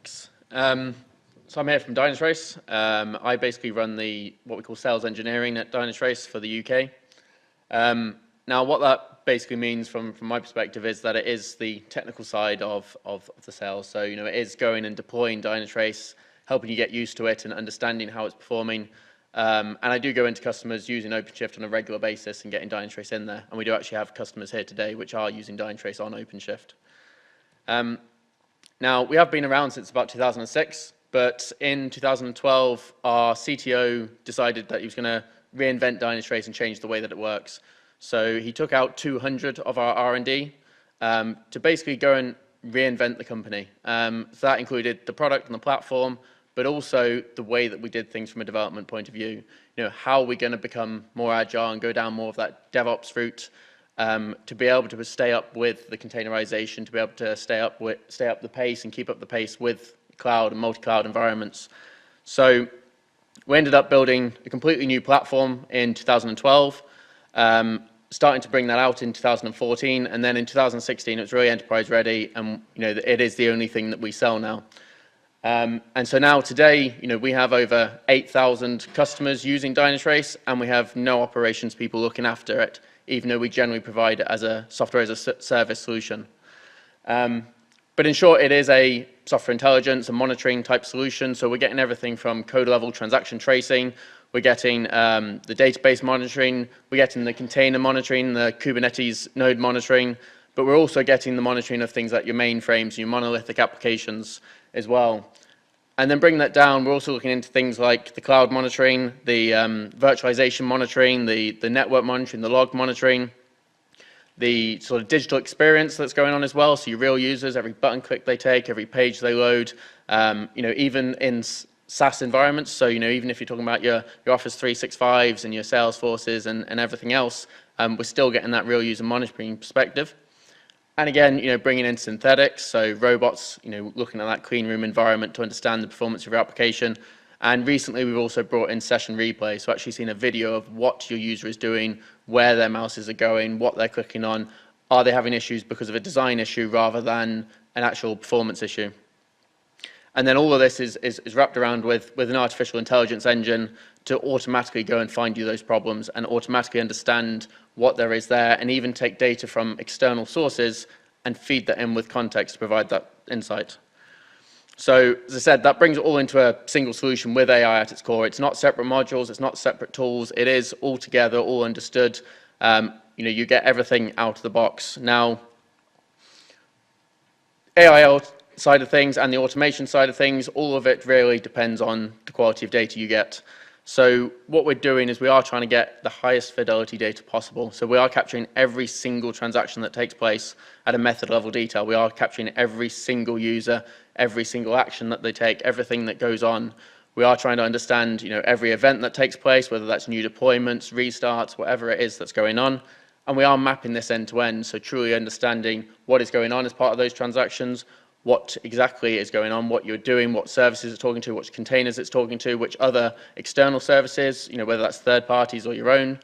Thanks. So I'm here from Dynatrace. I basically run what we call sales engineering at Dynatrace for the UK. Now, what that basically means from my perspective is that it is the technical side of the sales. So, it is going and deploying Dynatrace, helping you get used to it and understanding how it's performing. And I do go into customers using OpenShift on a regular basis and getting Dynatrace in there. And we do actually have customers here today which are using Dynatrace on OpenShift. Now, we have been around since about 2006, but in 2012, our CTO decided that he was going to reinvent Dynatrace and change the way that it works. So he took out 200 of our R&D to basically go and reinvent the company. So that included the product and the platform, but also the way that we did things from a development point of view. How are we going to become more agile and go down more of that DevOps route? To be able to stay up with the containerization, to be able to stay up the pace and keep up the pace with cloud and multi-cloud environments. So we ended up building a completely new platform in 2012, starting to bring that out in 2014, and then in 2016 it was really enterprise ready, and it is the only thing that we sell now. And so now today, we have over 8,000 customers using Dynatrace, and we have no operations people looking after it, even though we generally provide it as a software as a service solution. But in short, it is a software intelligence and monitoring type solution. So we're getting everything from code level transaction tracing, we're getting the database monitoring, we're getting the container monitoring, the Kubernetes node monitoring, but we're also getting the monitoring of things like your mainframes, your monolithic applications as well. And then bringing that down, we're also looking into things like the cloud monitoring, the virtualization monitoring, the network monitoring, the log monitoring, the sort of digital experience that's going on as well. So your real users, every button click they take, every page they load, even in SaaS environments. So, even if you're talking about your Office 365s and your Salesforces and everything else, we're still getting that real user monitoring perspective. And again, bringing in synthetics, so robots, looking at that clean room environment to understand the performance of your application. And recently, we've also brought in session replay, so actually seeing a video of what your user is doing, where their mouses are going, what they're clicking on. Are they having issues because of a design issue rather than an actual performance issue? And then all of this is wrapped around with an artificial intelligence engine to automatically go and find you those problems and automatically understand what there is there, and even take data from external sources and feed that in with context to provide that insight. So, as I said, that brings it all into a single solution with AI at its core. It's not separate modules, it's not separate tools, it is all together, all understood. You get everything out of the box. Now, AI side of things and the automation side of things, all of it really depends on the quality of data you get. So what we're doing is we are trying to get the highest fidelity data possible. So we are capturing every single transaction that takes place at a method level detail. We are capturing every single user, every single action that they take, everything that goes on. We are trying to understand, every event that takes place, whether that's new deployments, restarts, whatever it is that's going on. And we are mapping this end to end, so truly understanding what is going on as part of those transactions, what exactly is going on, what you're doing, what services it's talking to, which containers it's talking to, which other external services, whether that's third parties or your own,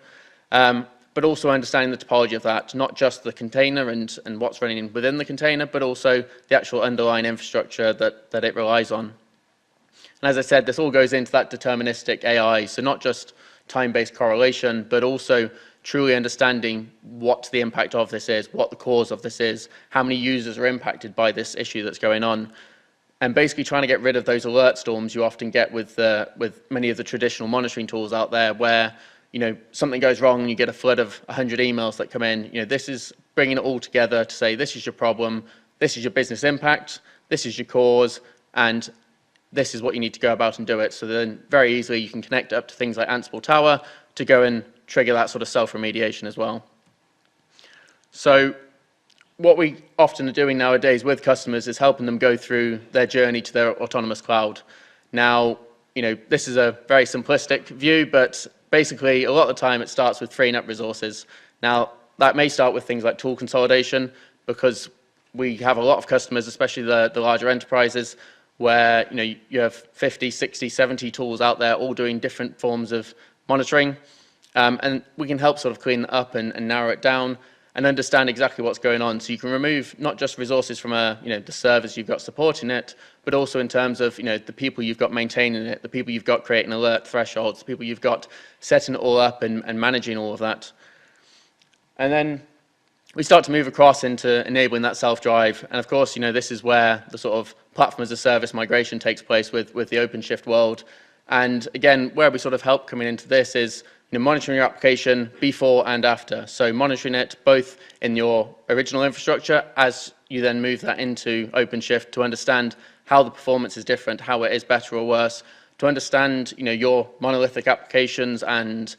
but also understanding the topology of that, not just the container and what's running within the container, but also the actual underlying infrastructure that it relies on. And as I said, this all goes into that deterministic AI, so not just time-based correlation, but also truly understanding what the impact of this is, what the cause of this is, how many users are impacted by this issue that's going on, and basically trying to get rid of those alert storms you often get with many of the traditional monitoring tools out there where, something goes wrong and you get a flood of 100 emails that come in. This is bringing it all together to say, this is your problem, this is your business impact, this is your cause, and this is what you need to go about and do it. So then very easily you can connect up to things like Ansible Tower to go and trigger that sort of self-remediation as well. So what we often are doing nowadays with customers is helping them go through their journey to their autonomous cloud. Now, this is a very simplistic view, but basically a lot of the time it starts with freeing up resources. Now, that may start with things like tool consolidation, because we have a lot of customers, especially the larger enterprises, where you have 50, 60, 70 tools out there all doing different forms of monitoring. And we can help sort of clean that up and narrow it down. and understand exactly what's going on. So you can remove not just resources from the servers you've got supporting it, but also in terms of the people you've got maintaining it, the people you've got creating alert thresholds, the people you've got setting it all up and managing all of that. And then we start to move across into enabling that self-drive. And of course, this is where the sort of platform as a service migration takes place with the OpenShift world. And again, where we sort of help coming into this is monitoring your application before and after. So monitoring it both in your original infrastructure as you then move that into OpenShift to understand how the performance is different, how it is better or worse, to understand your monolithic applications and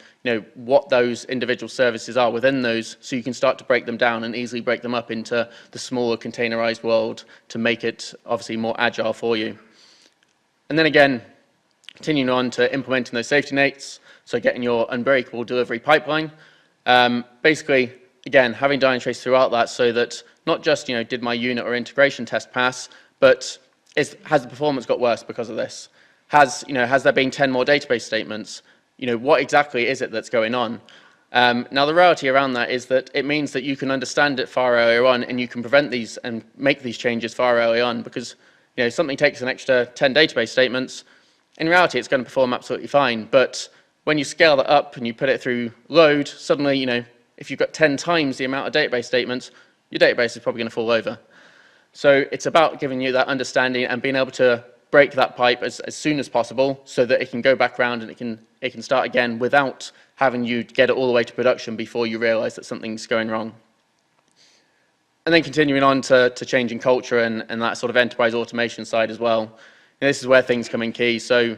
what those individual services are within those, so you can start to break them down and easily break them up into the smaller containerized world to make it obviously more agile for you. And then again, continuing on to implementing those safety nets, so getting your unbreakable delivery pipeline. Basically, again, having Dynatrace throughout that so that not just did my unit or integration test pass, but has the performance got worse because of this? Has there been 10 more database statements? What exactly is it that's going on? Now, the reality around that is that it means that you can understand it far earlier on, and you can prevent these and make these changes far early on, because something takes an extra 10 database statements. In reality, it's going to perform absolutely fine, but when you scale that up and you put it through load, suddenly, if you've got 10 times the amount of database statements, your database is probably going to fall over. So it's about giving you that understanding and being able to break that pipe as soon as possible so that it can go back around and it can start again without having you get it all the way to production before you realize that something's going wrong. And then continuing on to changing culture and that sort of enterprise automation side as well. This is where things come in key. So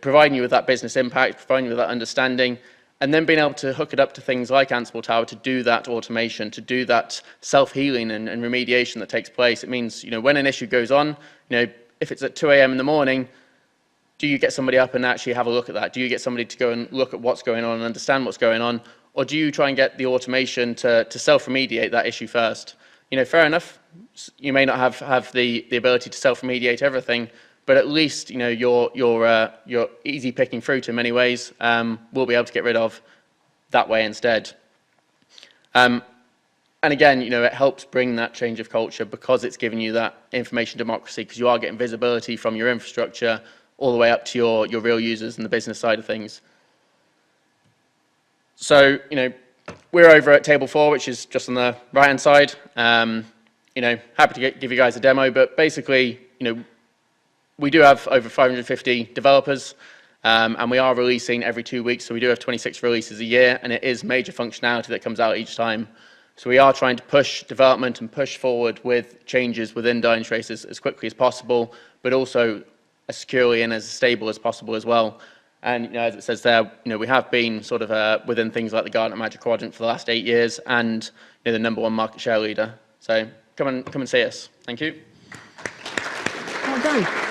providing you with that business impact, providing you with that understanding, and then being able to hook it up to things like Ansible Tower to do that automation, to do that self-healing and remediation that takes place. It means, when an issue goes on, if it's at 2 a.m. in the morning, do you get somebody up and actually have a look at that? Do you get somebody to go and look at what's going on and understand what's going on? Or do you try and get the automation to self-remediate that issue first? Fair enough, you may not have the ability to self-remediate everything, but at least your easy picking fruit in many ways we'll be able to get rid of that way instead. And again, it helps bring that change of culture because it's giving you that information democracy, because you are getting visibility from your infrastructure all the way up to your real users and the business side of things. So, we're over at table 4, which is just on the right-hand side. Happy to give you guys a demo, but basically, we do have over 550 developers, and we are releasing every 2 weeks, so we do have 26 releases a year, and it is major functionality that comes out each time. So we are trying to push development and push forward with changes within Dynatrace as quickly as possible, but also as securely and as stable as possible as well. And as it says there, we have been sort of within things like the Gartner Magic Quadrant for the last 8 years, and the #1 market share leader. So come and see us. Thank you. Well done.